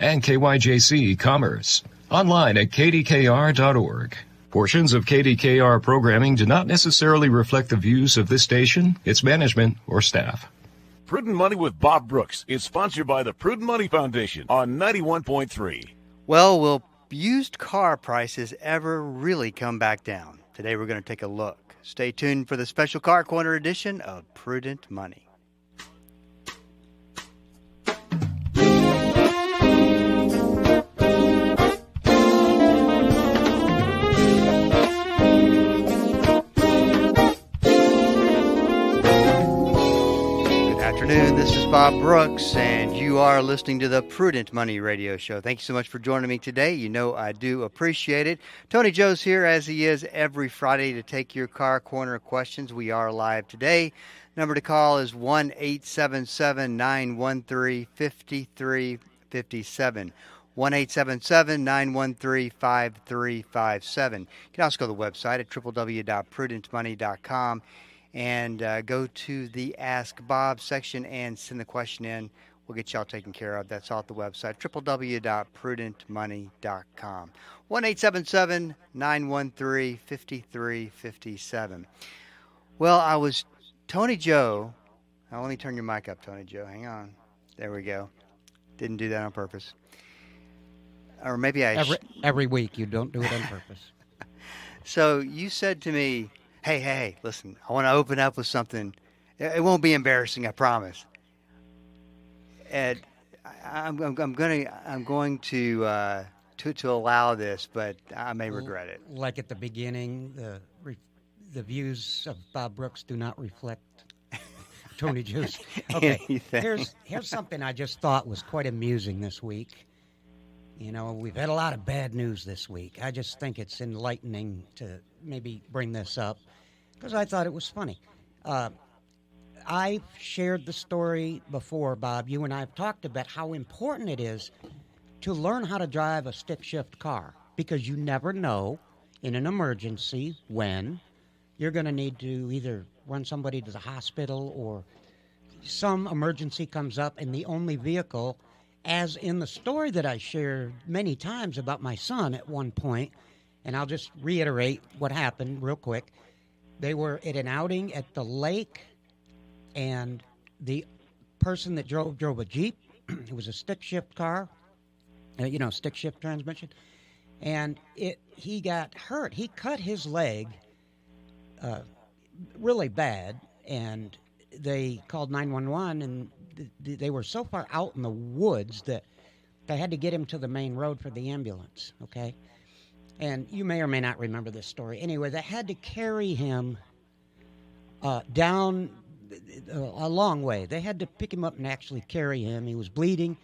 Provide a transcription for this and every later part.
and KYJC Commerce. Online at kdkr.org. Portions of KDKR programming do not necessarily reflect the views of this station, its management, or staff. Prudent Money with Bob Brooks is sponsored by the Prudent Money Foundation on 91.3. Well, will used car prices ever really come back down? Today we're going to take a look. Stay tuned for the special Car Corner edition of Prudent Money. This is Bob Brooks, and you are listening to the Prudent Money Radio Show. Thank you so much for joining me today. You know I do appreciate it. Tony Joe's here, as he is every Friday, to take your Car Corner questions. We are live today. Number to call is 1-877-913-5357. 1-877-913-5357. You can also go to the website at www.prudentmoney.com. And go to the Ask Bob section and send the question in. We'll get y'all taken care of. That's all at the website, www.prudentmoney.com. 1-877-913-5357. Well, Tony Joe. Now, let me turn your mic up, Tony Joe. Hang on. There we go. Didn't do that on purpose. Or maybe every week you don't do it on purpose. So you said to me, Hey, listen, I want to open up with something. It won't be embarrassing, I promise. And I'm going to allow this, but I may regret it. Like at the beginning, the views of Bob Brooks do not reflect Tony Joe's. Okay, here's something I just thought was quite amusing this week. You know, we've had a lot of bad news this week. I just think it's enlightening to maybe bring this up because I thought it was funny. I've shared the story before, Bob. You and I have talked about how important it is to learn how to drive a stick-shift car because you never know in an emergency when you're going to need to either run somebody to the hospital or some emergency comes up and the only vehicle, as in the story that I shared many times about my son at one point, and I'll just reiterate what happened real quick. They were at an outing at the lake, and the person that drove a Jeep. It was a stick-shift car, stick-shift transmission, and he got hurt. He cut his leg really bad, and they called 911, and they were so far out in the woods that they had to get him to the main road for the ambulance, okay? And you may or may not remember this story. Anyway, they had to carry him down a long way. They had to pick him up and actually carry him. He was bleeding,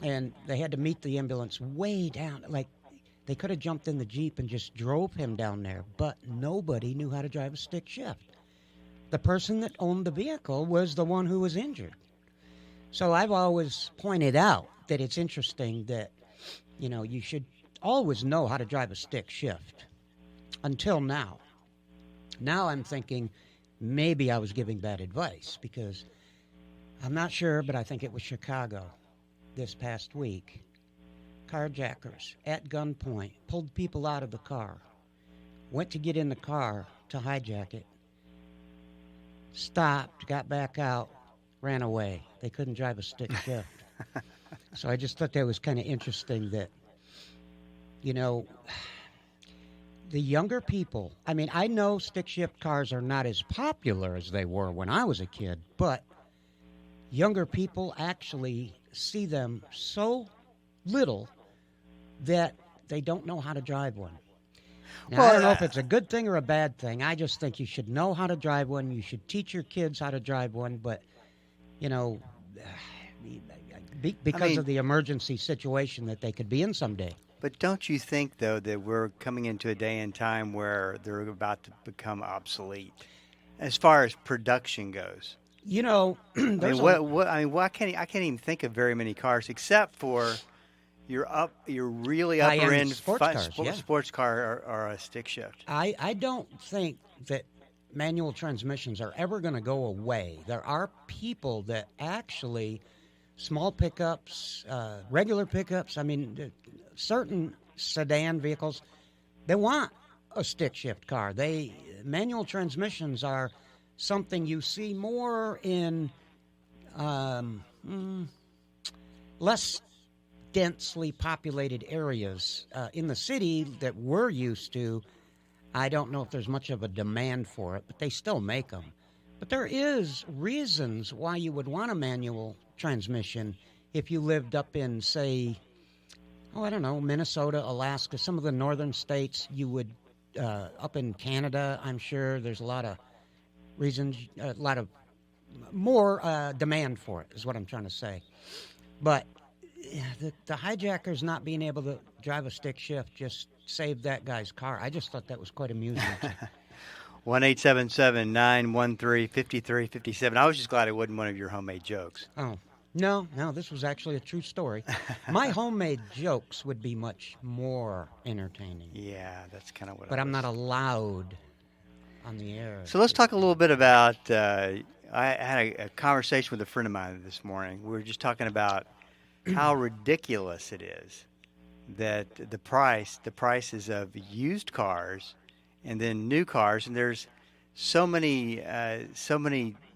and they had to meet the ambulance way down. Like, they could have jumped in the Jeep and just drove him down there, but nobody knew how to drive a stick shift. The person that owned the vehicle was the one who was injured. So I've always pointed out that it's interesting that, you should always know how to drive a stick shift until now. Now I'm thinking maybe I was giving bad advice because I'm not sure, but I think it was Chicago this past week. Carjackers at gunpoint pulled people out of the car, went to get in the car to hijack it, stopped, got back out, ran away. They couldn't drive a stick shift. So I just thought that was kind of interesting that, the younger people, I know stick shift cars are not as popular as they were when I was a kid, but younger people actually see them so little that they don't know how to drive one. Now, I don't know if it's a good thing or a bad thing. I just think you should know how to drive one. You should teach your kids how to drive one, but, because of the emergency situation that they could be in someday. But don't you think, though, that we're coming into a day and time where they're about to become obsolete as far as production goes? I can't even think of very many cars except for your really upper end sports car or a stick shift. I don't think that manual transmissions are ever going to go away. There are people that actually small pickups, regular pickups. I mean, certain sedan vehicles, they want a stick shift car. Manual transmissions are something you see more in less densely populated areas. In the city that we're used to, I don't know if there's much of a demand for it, but they still make them. But there is reasons why you would want a manual transmission if you lived up in, say, I don't know, Minnesota, Alaska, some of the northern states. You would, up in Canada, I'm sure there's a lot of reasons, a lot of more demand for it, is what I'm trying to say. But the hijackers not being able to drive a stick shift just saved that guy's car. I just thought that was quite amusing. 1-877-913-5357. I was just glad it wasn't one of your homemade jokes. Oh, no, this was actually a true story. My homemade jokes would be much more entertaining. Yeah, that's kind of what But I'm not allowed on the air. So let's talk a little bit about, I had a conversation with a friend of mine this morning. We were just talking about how ridiculous it is that the prices of used cars and then new cars, and there's so many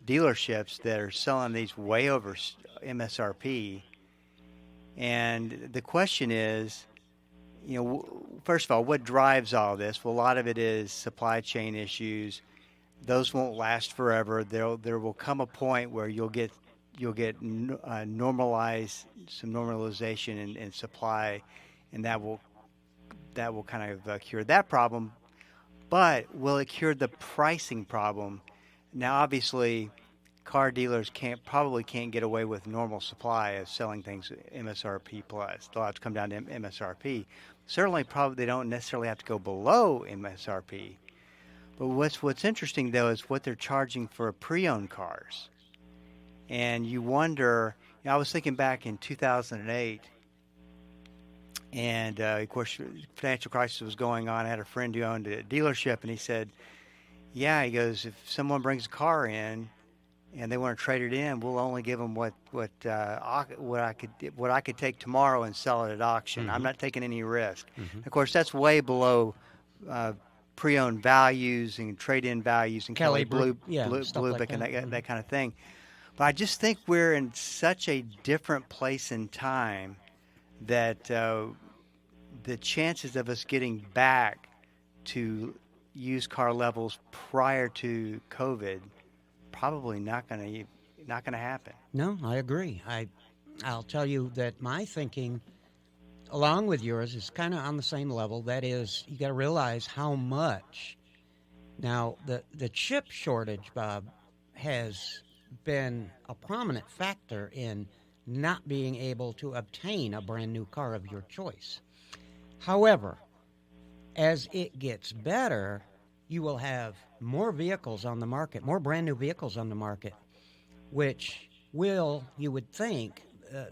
dealerships that are selling these way over MSRP. And the question is, first of all, what drives all this? Well, a lot of it is supply chain issues. Those won't last forever. There will come a point where you'll get normalization in supply, and that will kind of cure that problem. But will it cure the pricing problem? Now, obviously, car dealers probably can't get away with normal supply of selling things MSRP plus. They'll have to come down to MSRP. Certainly, probably they don't necessarily have to go below MSRP. But what's interesting, though, is what they're charging for pre-owned cars. And you wonder, I was thinking back in 2008, and of course, financial crisis was going on. I had a friend who owned a dealership, and he said, he goes, if someone brings a car in and they want to trade it in, we'll only give them what I could take tomorrow and sell it at auction. Mm-hmm. I'm not taking any risk. Mm-hmm. Of course, that's way below pre-owned values and trade-in values and Kelley Blue Book and that kind of thing. But I just think we're in such a different place in time that the chances of us getting back to used car levels prior to COVID probably not going to happen. No, I agree. I'll tell you that my thinking, along with yours, is kind of on the same level. That is, you got to realize how much. Now, the chip shortage, Bob, has been a prominent factor in not being able to obtain a brand new car of your choice. However, as it gets better, you will have more vehicles on the market, more brand new vehicles on the market, which will, you would think,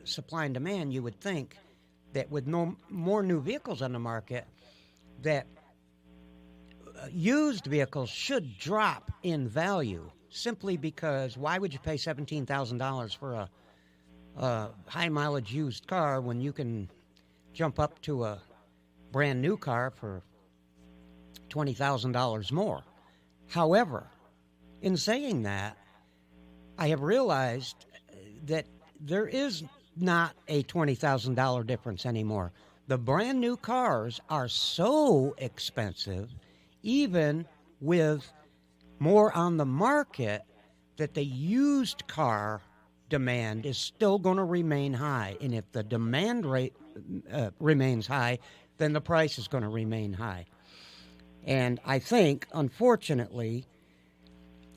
supply and demand, you would think that with more new vehicles on the market, that used vehicles should drop in value, simply because why would you pay $17,000 for a high-mileage used car when you can jump up to a brand-new car for $20,000 more? However, in saying that, I have realized that there is not a $20,000 difference anymore. The brand-new cars are so expensive, even with more on the market, that the used car demand is still going to remain high. And if the demand rate remains high, then the price is going to remain high. And I think, unfortunately,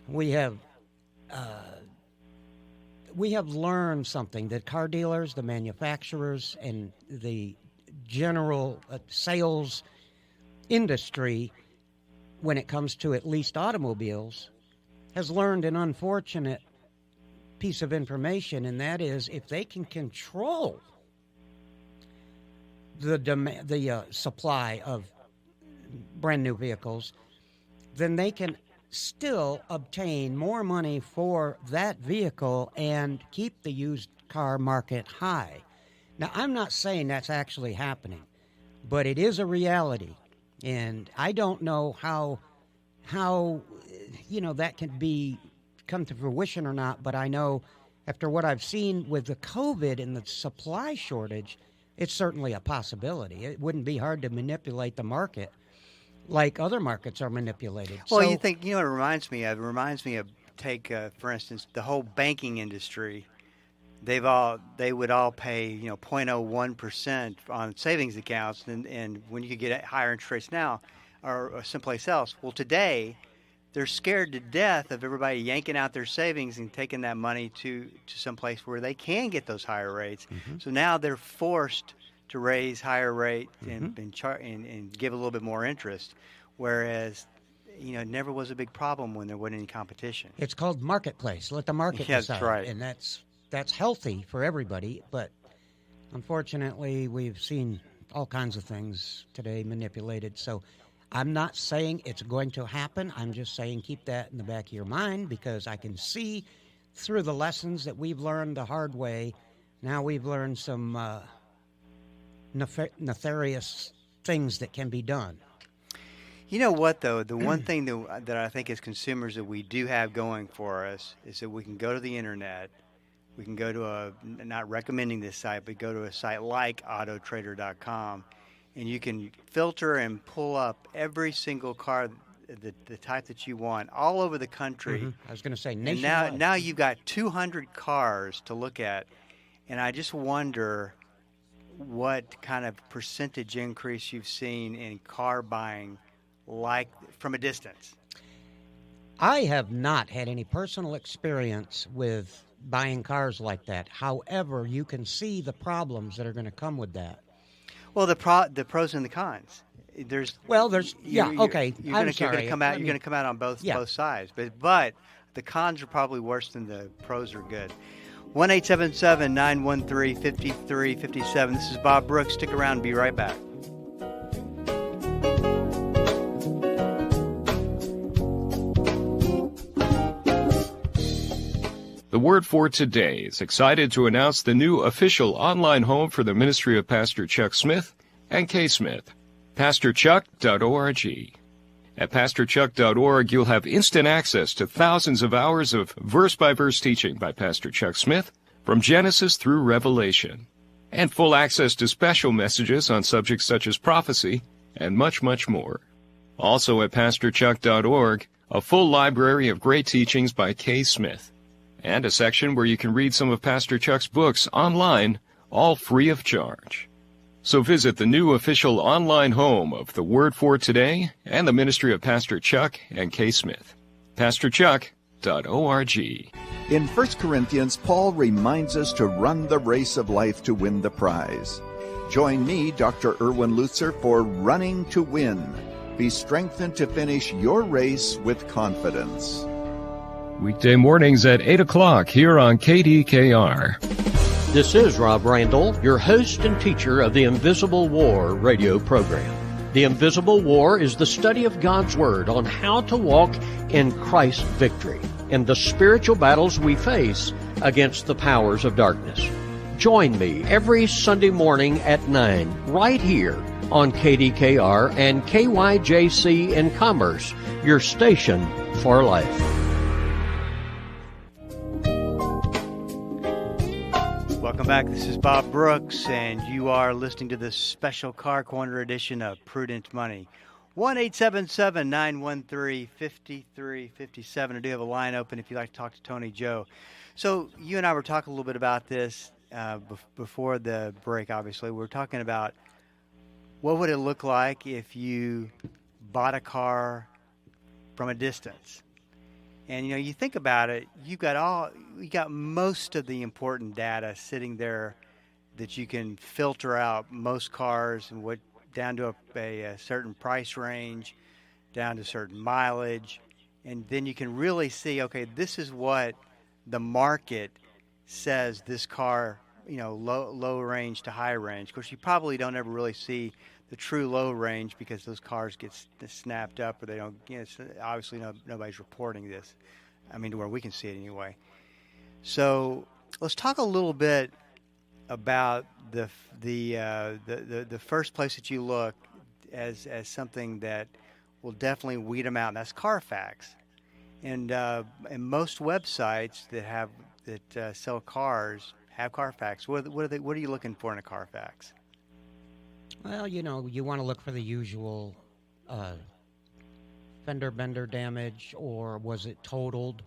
we have learned something, that car dealers, the manufacturers, and the general sales industry, when it comes to at least automobiles, has learned an unfortunate piece of information, and that is, if they can control the supply of brand new vehicles, then they can still obtain more money for that vehicle and keep the used car market high. Now, I'm not saying that's actually happening, but it is a reality. And I don't know how that can come to fruition or not, but I know after what I've seen with the COVID and the supply shortage, it's certainly a possibility. It wouldn't be hard to manipulate the market like other markets are manipulated. Well, you think, what it reminds me of? It reminds me of, for instance, the whole banking industry. They would all pay 0.01% on savings accounts, and when you could get higher interest rates now or someplace else. Well, today they're scared to death of everybody yanking out their savings and taking that money to someplace where they can get those higher rates. Mm-hmm. So now they're forced to raise higher rate and give a little bit more interest, whereas it never was a big problem when there wasn't any competition. It's called marketplace. Let the market decide. That's right. And that's healthy for everybody, but unfortunately we've seen all kinds of things today manipulated. So I'm not saying it's going to happen. I'm just saying keep that in the back of your mind, because I can see through the lessons that we've learned the hard way. Now we've learned some nefarious things that can be done. You know what, though? The one thing that I think as consumers that we do have going for us is that we can go to the internet. We can go to not recommending this site, but go to a site like autotrader.com, and you can filter and pull up every single car, the type that you want, all over the country. Mm-hmm. I was going to say nationwide. And now you've got 200 cars to look at, and I just wonder what kind of percentage increase you've seen in car buying, like from a distance. I have not had any personal experience with buying cars like that. However, you can see the problems that are going to come with that. Well, the pros and the cons. Okay. You're going to come out on both sides, but the cons are probably worse than the pros are good. 1-877-913-5357. This is Bob Brooks. Stick around. Be right back. The Word for Today is excited to announce the new official online home for the ministry of Pastor Chuck Smith and Kay Smith, PastorChuck.org. At PastorChuck.org, you'll have instant access to thousands of hours of verse-by-verse teaching by Pastor Chuck Smith from Genesis through Revelation, and full access to special messages on subjects such as prophecy and much, much more. Also at PastorChuck.org, a full library of great teachings by Kay Smith, and a section where you can read some of Pastor Chuck's books online, all free of charge. So visit the new official online home of the Word for Today and the ministry of Pastor Chuck and Kay Smith, PastorChuck.org. In 1 Corinthians, Paul reminds us to run the race of life to win the prize. Join me, Dr. Erwin Lutzer, for Running to Win. Be strengthened to finish your race with confidence. Weekday mornings at 8 o'clock here on KDKR. This is Rob Randall, your host and teacher of the Invisible War radio program. The Invisible War is the study of God's Word on how to walk in Christ's victory in the spiritual battles we face against the powers of darkness. Join me every Sunday morning at 9 right here on KDKR and KYJC in Commerce, your station for life. Welcome back. This is Bob Brooks, and you are listening to this special Car Corner edition of Prudent Money. 1-877-913-5357. I do have a line open if you'd like to talk to Tony Joe. So you and I were talking a little bit about this before the break, obviously. We were talking about what would it look like if you bought a car from a distance. And, you think about it, you got most of the important data sitting there that you can filter out most cars and what down to a certain price range, down to certain mileage. And then you can really see, okay, this is what the market says this car, low range to high range. Of course, you probably don't ever really see the true low range because those cars get snapped up, or they don't. Obviously nobody's reporting this. I mean, to where we can see it anyway. So let's talk a little bit about the first place that you look as something that will definitely weed them out, and that's Carfax. And most websites that sell cars have Carfax. What are you looking for in a Carfax? Well, you want to look for the usual fender bender damage, or was it totaled?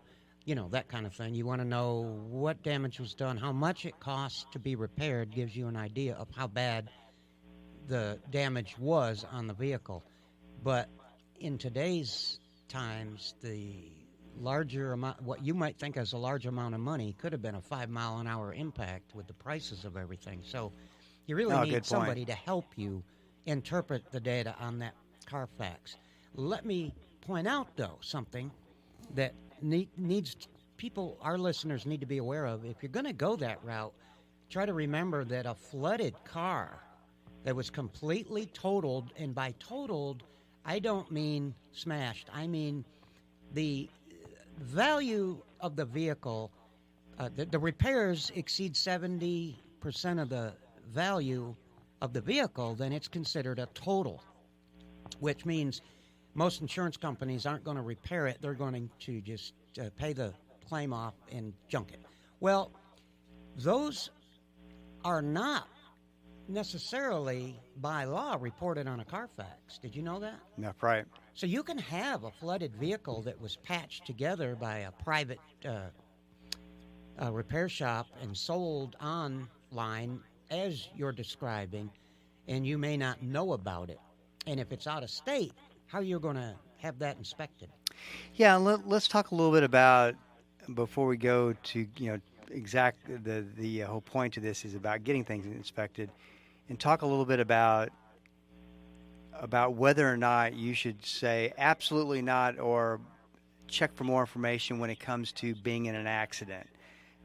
That kind of thing. You want to know what damage was done, how much it costs to be repaired gives you an idea of how bad the damage was on the vehicle. But in today's times, the larger amount, what you might think as a large amount of money, could have been a 5-mile-an-hour impact with the prices of everything. So you really need somebody to help you interpret the data on that Carfax. Let me point out, though, something that our listeners need to be aware of. If you're going to go that route, try to remember that a flooded car that was completely totaled, and by totaled, I don't mean smashed. I mean the value of the vehicle, the repairs exceed 70% of the value of the vehicle, then it's considered a total, which means most insurance companies aren't going to repair it. They're going to just pay the claim off and junk it. Well, those are not necessarily by law reported on a Carfax. Did you know that? Yeah, right. So you can have a flooded vehicle that was patched together by a private repair shop and sold online as you're describing, and you may not know about it. And if it's out of state, how are you going to have that inspected? Yeah, let's talk a little bit about, before we go to, the whole point to this is about getting things inspected, and talk a little bit about whether or not you should say absolutely not or check for more information when it comes to being in an accident,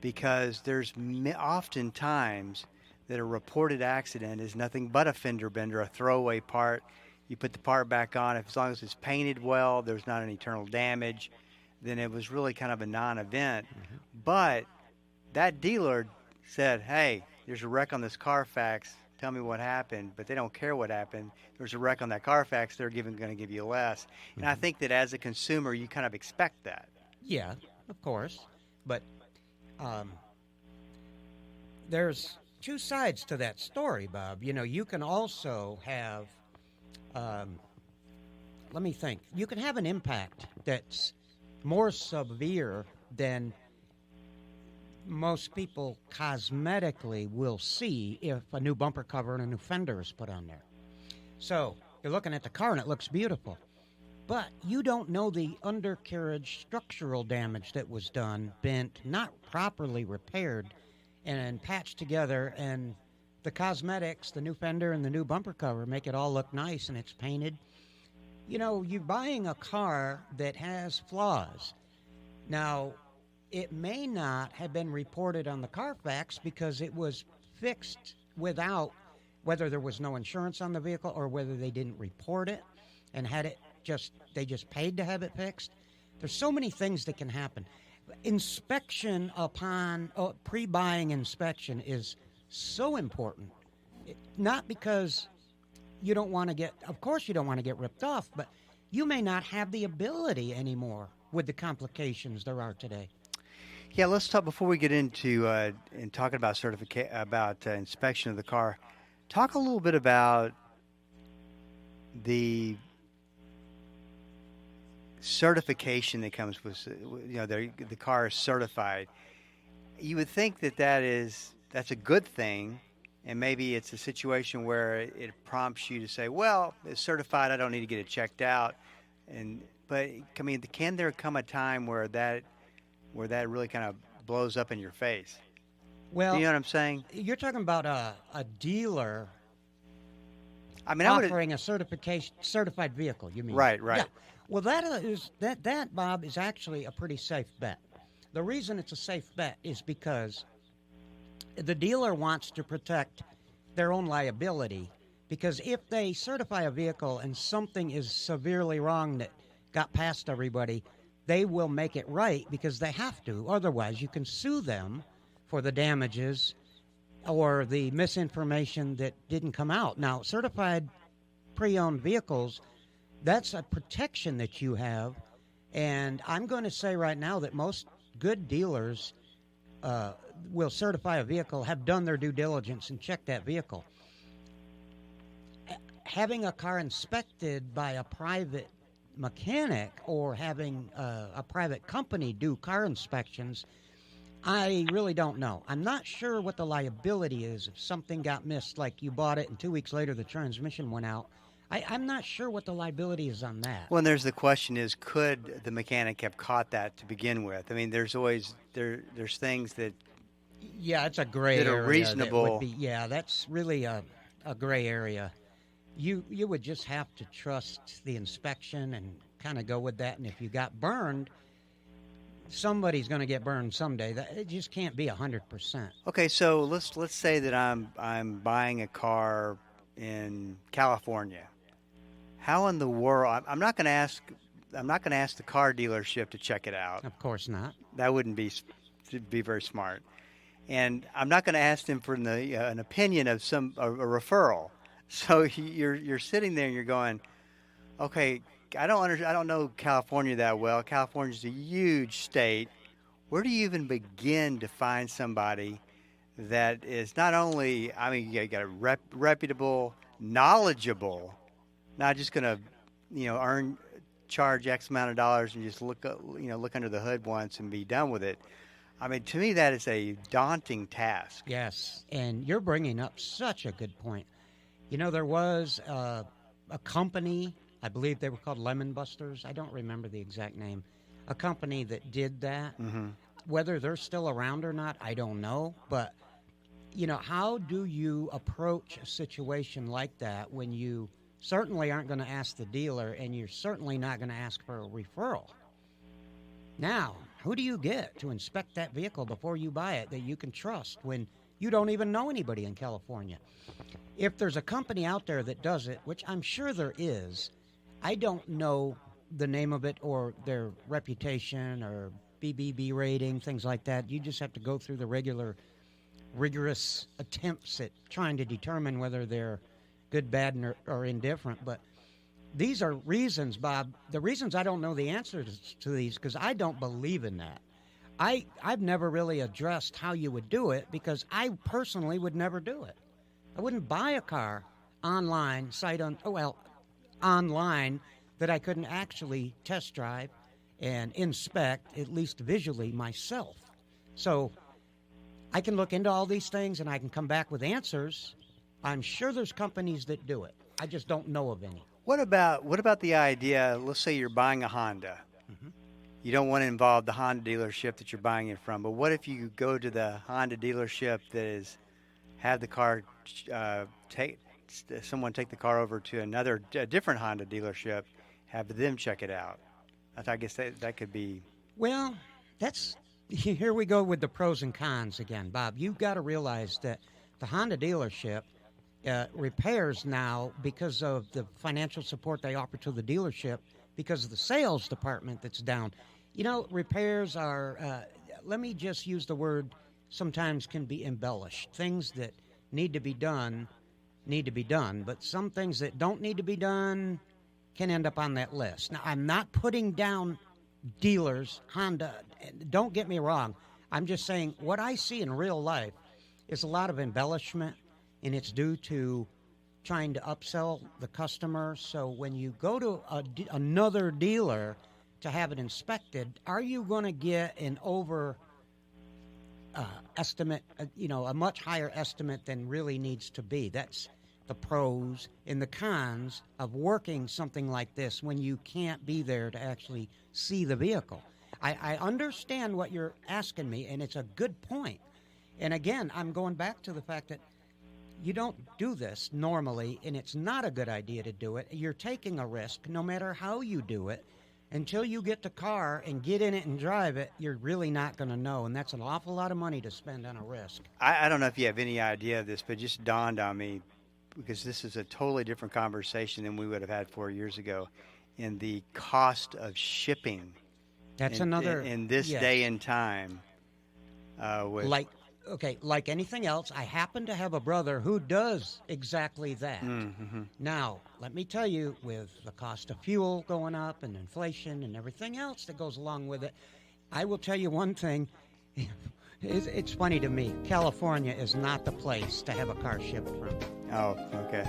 because there's often times that a reported accident is nothing but a fender bender, a throwaway part. You put the part back on. As long as it's painted well, there's not any internal damage, then it was really kind of a non-event. Mm-hmm. But that dealer said, hey, there's a wreck on this Carfax. Tell me what happened. But they don't care what happened. There's a wreck on that Carfax. They're going to give you less. Mm-hmm. And I think that as a consumer, you kind of expect that. Yeah, of course. But there's two sides to that story, Bob. You can also have, let me think. You can have an impact that's more severe than most people cosmetically will see if a new bumper cover and a new fender is put on there. So you're looking at the car and it looks beautiful, but you don't know the undercarriage structural damage that was done, bent, not properly repaired, and patched together, and the cosmetics, the new fender and the new bumper cover, make it all look nice, and it's painted. You're buying a car that has flaws. Now, it may not have been reported on the Carfax because it was fixed without, whether there was no insurance on the vehicle or whether they didn't report it and they just paid to have it fixed. There's so many things that can happen. Inspection pre-buying inspection is so important. Not because you don't want to get, of course you don't want to get ripped off, but you may not have the ability anymore with the complications there are today. Yeah, let's talk before we get into talking about inspection of the car. Talk a little bit about the certification that comes with, the car is certified. You would think that's a good thing, and maybe it's a situation where it prompts you to say, well, it's certified, I don't need to get it checked out. But I mean, can there come a time where that really kind of blows up in your face? Well, do you know what I'm saying? You're talking about a dealer offering a certified vehicle, you mean? Right. Yeah. Well, that, Bob, is actually a pretty safe bet. The reason it's a safe bet is because the dealer wants to protect their own liability, because if they certify a vehicle and something is severely wrong that got past everybody, they will make it right because they have to. Otherwise, you can sue them for the damages or the misinformation that didn't come out. Now, certified pre-owned vehicles, that's a protection that you have. And I'm going to say right now that most good dealers will certify a vehicle, have done their due diligence and check that vehicle. Having a car inspected by a private mechanic or having a private company do car inspections, I really don't know. I'm not sure what the liability is if something got missed, like you bought it and 2 weeks later the transmission went out. I'm not sure what the liability is on that. Well, and there's the question is, could the mechanic have caught that to begin with? I mean, there's always there's things that it's a gray that area. are reasonable. That would be, that's really a gray area. You would just have to trust the inspection and kind of go with that. And if you got burned, somebody's going to get burned someday. It just can't be 100%. Okay, so let's say that I'm buying a car in California. How in the world? I'm not going to ask the car dealership to check it out. Of course not. That wouldn't be very smart. And I'm not going to ask them for an opinion of a referral. So you're sitting there and you're going, okay, I don't know California that well. California's a huge state. Where do you even begin to find somebody that is not only, I mean, you got a reputable, knowledgeable, not just going to, charge X amount of dollars and just look under the hood once and be done with it. I mean, to me, that is a daunting task. Yes, and you're bringing up such a good point. There was a company, I believe they were called Lemon Busters. I don't remember the exact name. A company that did that. Mm-hmm. Whether they're still around or not, I don't know. But, how do you approach a situation like that when you certainly aren't going to ask the dealer and you're certainly not going to ask for a referral? Now, who do you get to inspect that vehicle before you buy it that you can trust when you don't even know anybody in California? If there's a company out there that does it, which I'm sure there is, I don't know the name of it or their reputation or BBB rating, things like that. You just have to go through the rigorous attempts at trying to determine whether they're good, bad, or indifferent. But these are reasons, Bob. The reasons I don't know the answers to these because I don't believe in that. I've never really addressed how you would do it because I personally would never do it. I wouldn't buy a car online, online that I couldn't actually test drive and inspect, at least visually, myself. So I can look into all these things and I can come back with answers. I'm sure there's companies that do it. I just don't know of any. What about the idea, let's say you're buying a Honda. Mm-hmm. You don't want to involve the Honda dealership that you're buying it from, but what if you go to the Honda dealership have the car someone take the car over to a different Honda dealership, have them check it out? I guess that could be. Well, here we go with the pros and cons again, Bob. You've got to realize that the Honda dealership repairs now because of the financial support they offer to the dealership because of the sales department that's down. Repairs are, let me just use the word, sometimes can be embellished. Things that need to be done, but some things that don't need to be done can end up on that list. Now, I'm not putting down dealers, Honda, don't get me wrong. I'm just saying what I see in real life is a lot of embellishment, and it's due to trying to upsell the customer. So when you go to another dealer to have it inspected, are you going to get an estimate, a much higher estimate than really needs to be? That's the pros and the cons of working something like this when you can't be there to actually see the vehicle. I understand what you're asking me, and it's a good point. And again, I'm going back to the fact that you don't do this normally, and it's not a good idea to do it. You're taking a risk no matter how you do it. Until you get the car and get in it and drive it, you're really not going to know, and that's an awful lot of money to spend on a risk. I don't know if you have any idea of this, but it just dawned on me, because this is a totally different conversation than we would have had 4 years ago, in the cost of shipping. That's in this day and time. okay, like anything else, I happen to have a brother who does exactly that. Mm-hmm. Now, let me tell you, with the cost of fuel going up and inflation and everything else that goes along with it, I will tell you one thing. It's funny to me. California is not the place to have a car shipped from. Oh, okay.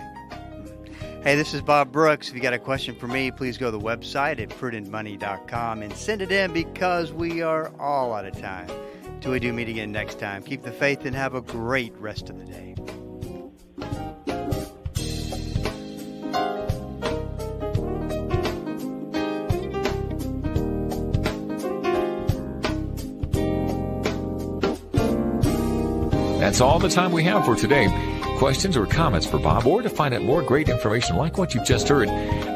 Hey, this is Bob Brooks. If you got a question for me, please go to the website at prudentmoney.com and send it in, because we are all out of time. Till we do meet again next time, keep the faith and have a great rest of the day. That's all the time we have for today. Questions or comments for Bob, or to find out more great information like what you've just heard,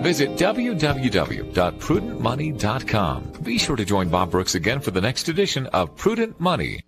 visit www.prudentmoney.com. Be sure to join Bob Brooks again for the next edition of Prudent Money.